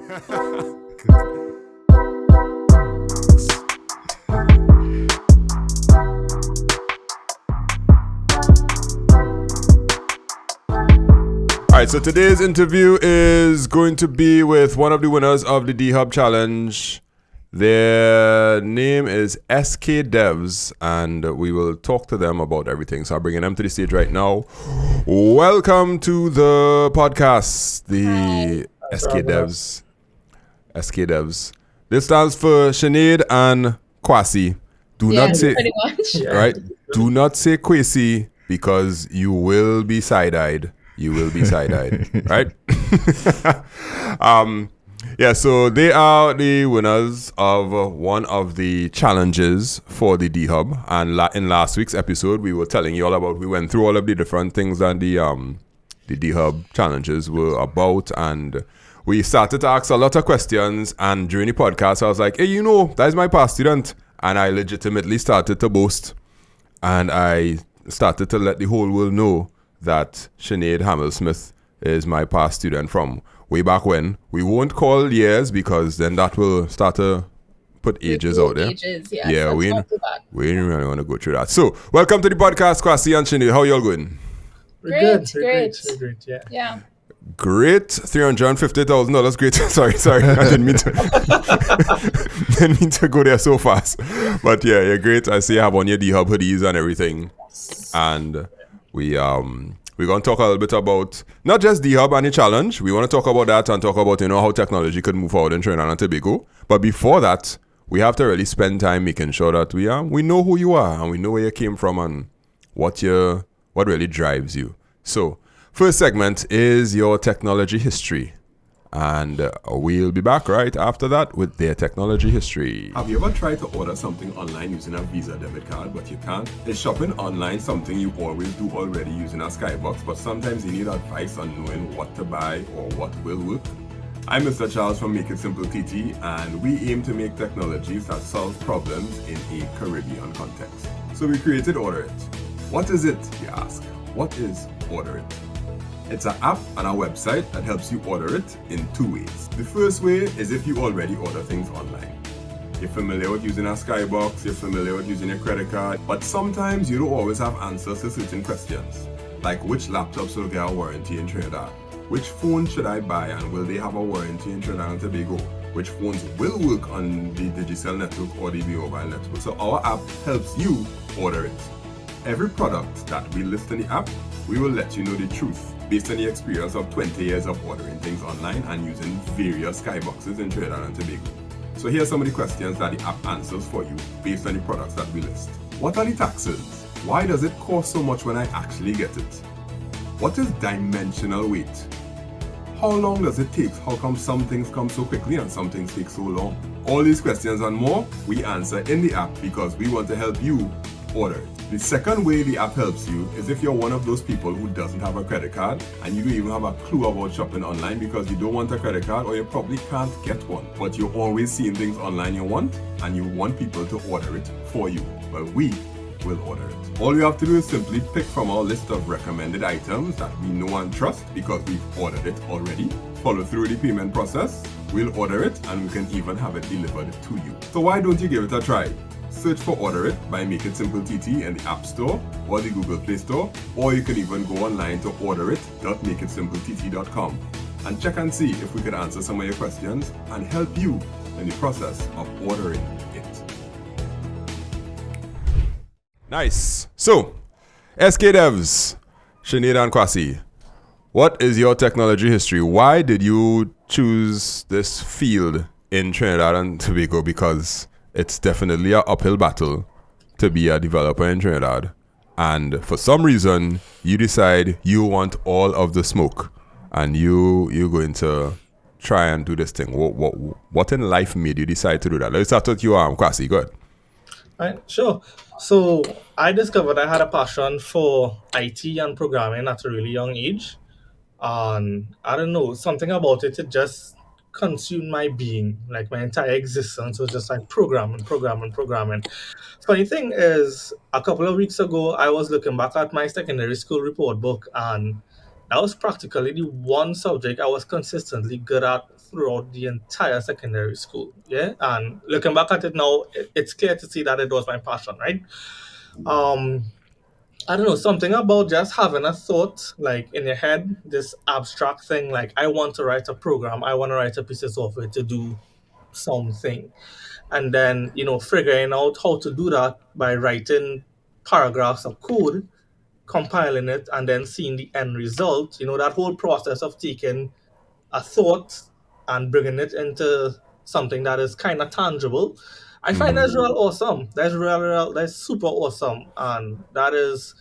All right, so today's interview is going to be with one of the winners of the D-Hub Challenge. Their name is SK Devs, and we will talk to them about everything. So I'm bringing them to the stage right now. Welcome to the podcast, the SK Devs. SK Devs. This stands for Sinead and Kwasi. Do not say, pretty much. right? Do not say Kwasi because you will be side-eyed. You will be side-eyed, right? Yeah, so they are the winners of one of the challenges for the D-Hub. And in last week's episode, we were telling you all about, we went through all of the different things that the D-Hub challenges were about. And we started to ask a lot of questions. And during the podcast, I was like, hey, that is my past student. And I legitimately started to boast. And I started to let the whole world know that Sinead Hamel-Smith is my past student from way back when. We won't call years because then that will start to put ages out there. Yeah, we ain't really want to go through that. So, welcome to the podcast, Kwasi and Sinead. How y'all going? We're great. Yeah. Great. $350,000. Great. sorry. I didn't mean to go there so fast. But yeah, you're great. I see you have on your D-Hub hoodies and everything. And we're going to talk a little bit about not just D-Hub and the challenge. We want to talk about that and talk about, how technology could move forward in Trinidad and Tobago. But before that, we have to really spend time making sure that we know who you are and we know where you came from and what really drives you. So, first segment is your technology history. And we'll be back right after that with their technology history. Have you ever tried to order something online using a Visa debit card, but you can't? Is shopping online something you always do already using a Skybox, but sometimes you need advice on knowing what to buy or what will work? I'm Mr. Charles from Make It Simple TT, and we aim to make technologies that solve problems in a Caribbean context. So we created Order It. What is it, you ask? What is Order It? It's an app and a website that helps you order it in two ways. The first way is if you already order things online. You're familiar with using a Skybox, you're familiar with using a credit card, but sometimes you don't always have answers to certain questions. Like which laptops will get a warranty in Trinidad? Which phone should I buy and will they have a warranty in Trinidad and Tobago? Which phones will work on the Digicel network or the mobile network? So our app helps you order it. Every product that we list in the app, we will let you know the truth based on the experience of 20 years of ordering things online and using various Skyboxes in Trinidad and Tobago. So here's some of the questions that the app answers for you based on the products that we list. What are the taxes? Why does it cost so much when I actually get it? What is dimensional weight? How long does it take? How come some things come so quickly and some things take so long? All these questions and more, we answer in the app because we want to help you order it. The second way the app helps you is if you're one of those people who doesn't have a credit card and you don't even have a clue about shopping online because you don't want a credit card or you probably can't get one, but you're always seeing things online you want and you want people to order it for you. Well, we will order it. All you have to do is simply pick from our list of recommended items that we know and trust because we've ordered it already. Follow through the payment process, we'll order it and we can even have it delivered to you. So why don't you give it a try? Search for Order It by Make It Simple TT in the App Store or the Google Play Store, or you can even go online to orderit.makeitsimplett.com and check and see if we can answer some of your questions and help you in the process of ordering it. Nice. So, SK Devs, Sinead and Kwasi, what is your technology history? Why did you choose this field in Trinidad and Tobago? Because it's definitely an uphill battle to be a developer in Trinidad. And for some reason, you decide you want all of the smoke and you're going to try and do this thing. What in life made you decide to do that? Let's start with you, Kwasi. Go ahead. Right, sure. So I discovered I had a passion for IT and programming at a really young age. And I don't know, something about it just consumed my being. Like my entire existence was just like programming. Funny thing is, a couple of weeks ago, I was looking back at my secondary school report book, and that was practically the one subject I was consistently good at throughout the entire secondary school. Yeah, and looking back at it now, it's clear to see that it was my passion, right? Um, I don't know, something about just having a thought like in your head, this abstract thing like I want to write a program, I want to write a piece of software to do something. And then, figuring out how to do that by writing paragraphs of code, compiling it, and then seeing the end result, that whole process of taking a thought and bringing it into something that is kind of tangible. I find that's real awesome. That's super awesome. And that is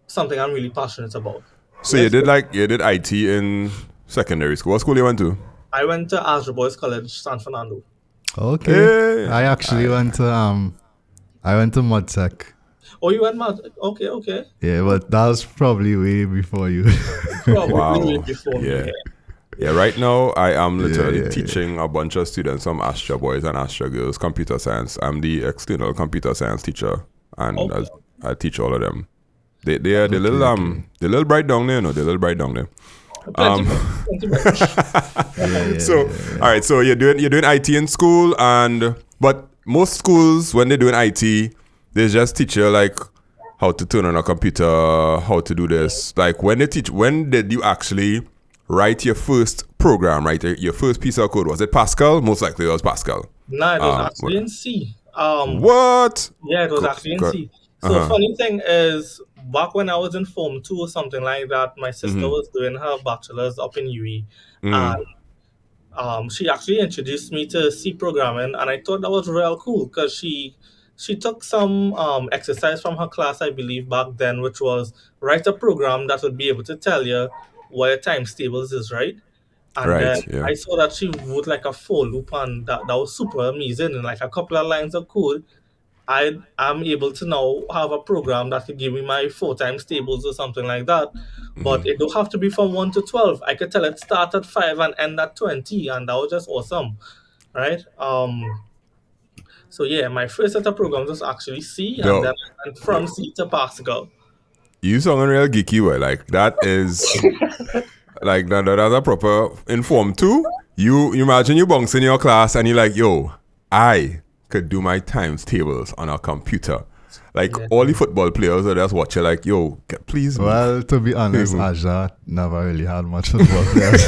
something I'm really passionate about. So Let's go. you did IT in secondary school. What school you went to? I went to Azure Boys College, San Fernando. Okay. Hey. I actually went to MudSec. Oh, you went Mount? Okay, okay. Yeah, but that was probably way before you. Probably Wow. way before me. Yeah. Yeah, right now I am literally yeah. teaching a bunch of students from Astra Boys and Astra Girls computer science. I'm the external computer science teacher, and Okay. I teach all of them. They are the little bright down there, they're little bright down there. Plenty much. So all right, so you're doing IT in school, but most schools when they're doing IT, they just teach you like how to turn on a computer, how to do this. Like when did you actually write your first program, right? Your first piece of code? Was it Pascal? Most likely it was Pascal. No, it was actually in C. What? Yeah, it was actually in C. So funny thing is, back when I was in Form 2 or something like that, my sister was doing her bachelor's up in UE. And she actually introduced me to C programming, and I thought that was real cool because she took some exercise from her class, I believe, back then, which was write a program that would be able to tell you what your times tables is, right? And Right, then yeah. I saw that she wrote like a for loop, and that was super amazing. And like a couple of lines of code, I am able to now have a program that could give me my 4 times tables or something like that. But it don't have to be from 1 to 12. I could tell it start at 5 and end at 20, and that was just awesome, right? So yeah, my first set of programs was actually C, Yo. and then I went from C to Pascal. You sound real geeky way. Like that is like that's a proper inform too. You imagine you bunks in your class and you're like, yo, I could do my times tables on a computer. Like all the football players are just watching like, yo, please move. Well, to be honest, Azure never really had much football players.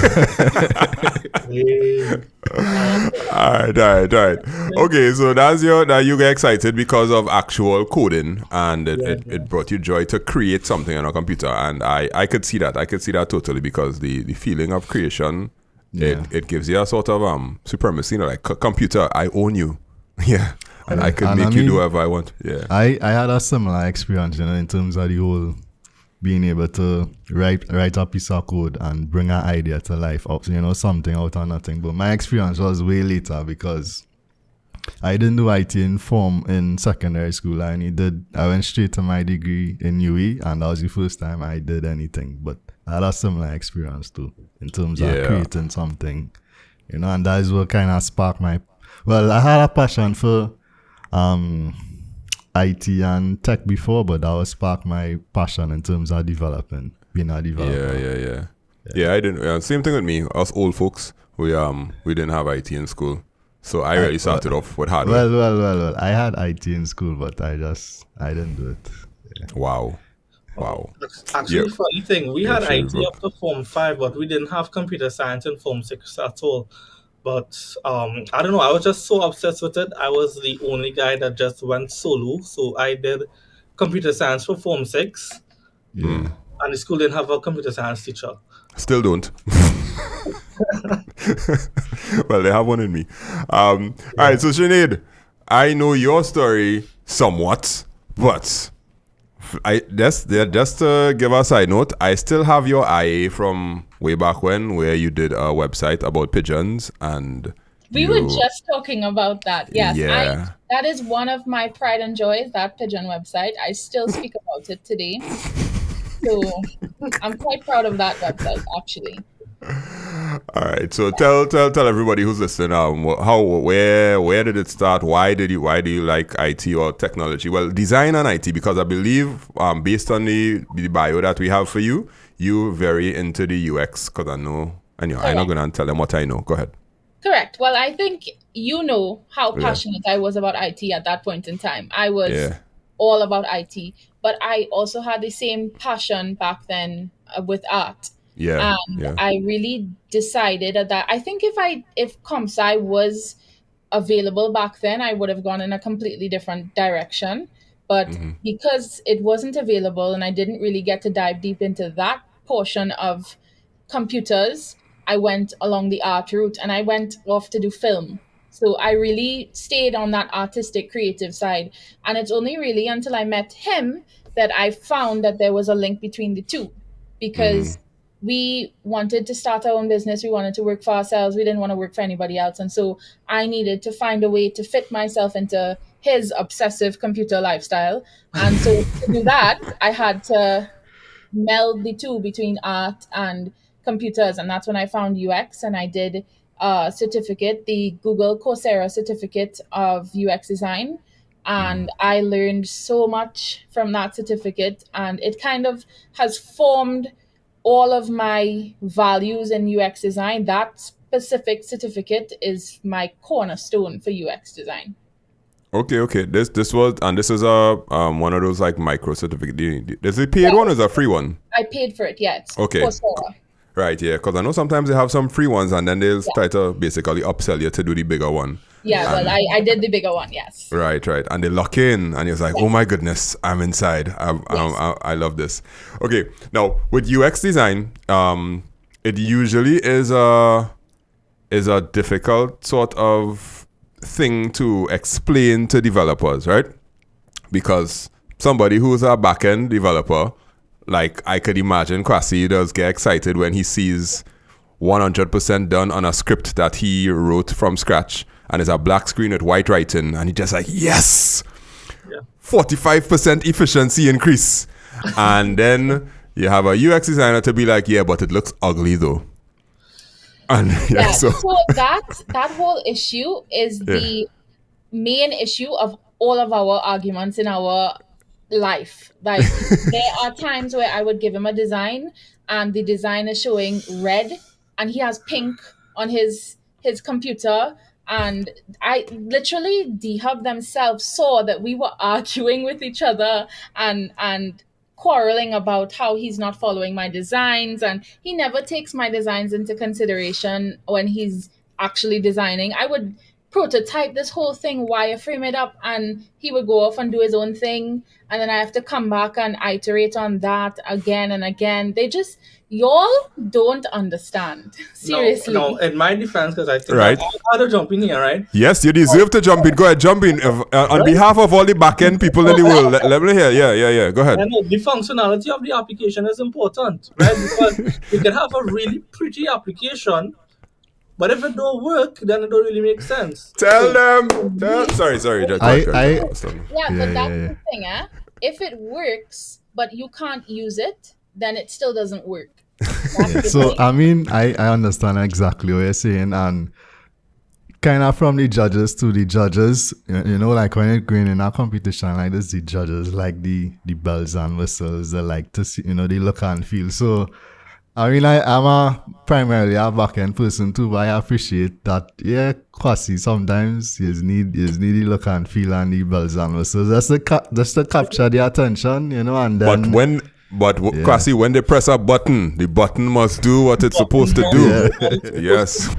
Yeah. All right. Okay, so that you get excited because of actual coding, and it brought you joy to create something on a computer, and I could see that. I could see that totally because the feeling of creation, it gives you a sort of supremacy, like computer, I own you, yeah, and I can make you do whatever I want, yeah. I had a similar experience, in terms of the whole being able to write a piece of code and bring an idea to life, something out of nothing. But my experience was way later because I didn't do IT in secondary school. I went straight to my degree in UE, and that was the first time I did anything. But I had a similar experience too, in terms of creating something, and that is what kind of sparked I had a passion for IT and tech before, but that was sparked my passion in terms of being a developer. Yeah, I didn't. Same thing with me. Us old folks, we didn't have IT in school, so I really started off with hardware. Well. I had IT in school, but I didn't do it. Yeah. Wow. Actually, funny thing, we had sure, IT bro. up to Form 5, but we didn't have computer science in Form 6 at all. But I don't know, I was just so obsessed with it. I was the only guy that just went solo. So I did computer science for Form 6, Yeah. and the school didn't have a computer science teacher. Still don't. Well, they have one in me. All right, so Sinead, I know your story somewhat, but just to give a side note, I still have your IA from way back when, where you did a website about pigeons, and we were just talking about that. Yes, Yeah. that is one of my pride and joys. That pigeon website, I still speak about it today. So I'm quite proud of that website, actually. All right, so tell everybody who's listening, where did it start? Why do you like IT or technology? Well, design and IT, because I believe based on the bio that we have for you, you're very into the UX. Because I know, I'm not gonna tell them what I know. Go ahead. Correct. Well, I think you know how Yeah. passionate I was about IT at that point in time. I was Yeah. all about IT, but I also had the same passion back then with art. Yeah. And Yeah. I really decided that I think if ComSci was available back then, I would have gone in a completely different direction. But because it wasn't available and I didn't really get to dive deep into that portion of computers, I went along the art route and I went off to do film. So I really stayed on that artistic creative side. And it's only really until I met him that I found that there was a link between the two because we wanted to start our own business. We wanted to work for ourselves. We didn't want to work for anybody else. And so I needed to find a way to fit myself into his obsessive computer lifestyle. And so to do that, I had to meld the two between art and computers. And that's when I found UX and I did a certificate, the Google Coursera certificate of UX design. And I learned so much from that certificate. And it kind of has formed all of my values in UX design. That specific certificate is my cornerstone for UX design. Okay. This was, and this is a one of those like micro certificate. Is it a paid one or is it a free one? I paid for it, yeah. It's Okay. Coursera. Right, yeah, because I know sometimes they have some free ones and then they'll try to basically upsell you to do the bigger one. Yeah, well, I did the bigger one, yes. Right. And they lock in and you're like, oh my goodness, I'm inside. I love this. Okay, now with UX design, it usually is a difficult sort of thing to explain to developers, right? Because somebody who's a back-end developer, like I could imagine Kwasi does get excited when he sees 100% done on a script that he wrote from scratch and it's a black screen with white writing and he just like, yes, 45% efficiency increase. And then you have a UX designer to be like, yeah, but it looks ugly though. And so that whole issue is the main issue of all of our arguments in our life. Like there are times where I would give him a design and the design is showing red and he has pink on his computer, and I literally D-Hub themselves saw that we were arguing with each other and quarreling about how he's not following my designs, and he never takes my designs into consideration when he's actually designing. I would prototype this whole thing, wireframe it up, and he would go off and do his own thing, and then I have to come back and iterate on that again and again. Y'all don't understand. Seriously. No, in my defense, because I think Right. I had to jump in here, right? yes, you deserve to jump in. Go ahead, jump in. On behalf of all the back-end people in the world, let me hear. Yeah. Go ahead. I know the functionality of the application is important, right? Because you can have a really pretty application, but if it don't work, then it don't really make sense. Tell them. Sorry. Just, Yeah, Yeah, Yeah, but that's yeah. the thing, if it works but you can't use it, then it still doesn't work. That's the So thing. I mean, I understand exactly what you're saying, and kind of from the judges to the judges, you know, like when you're going in a competition like this, the judges like the bells and whistles. They like to see, you know, they look and feel. So I mean, I'm primarily a back-end person too, but I appreciate that. Yeah, Kwasi sometimes you need the look and feel and the bells and whistles. That's to capture the attention, you know, and then. Kwasi, when they press a button, the button must do what it's supposed to do. Yes.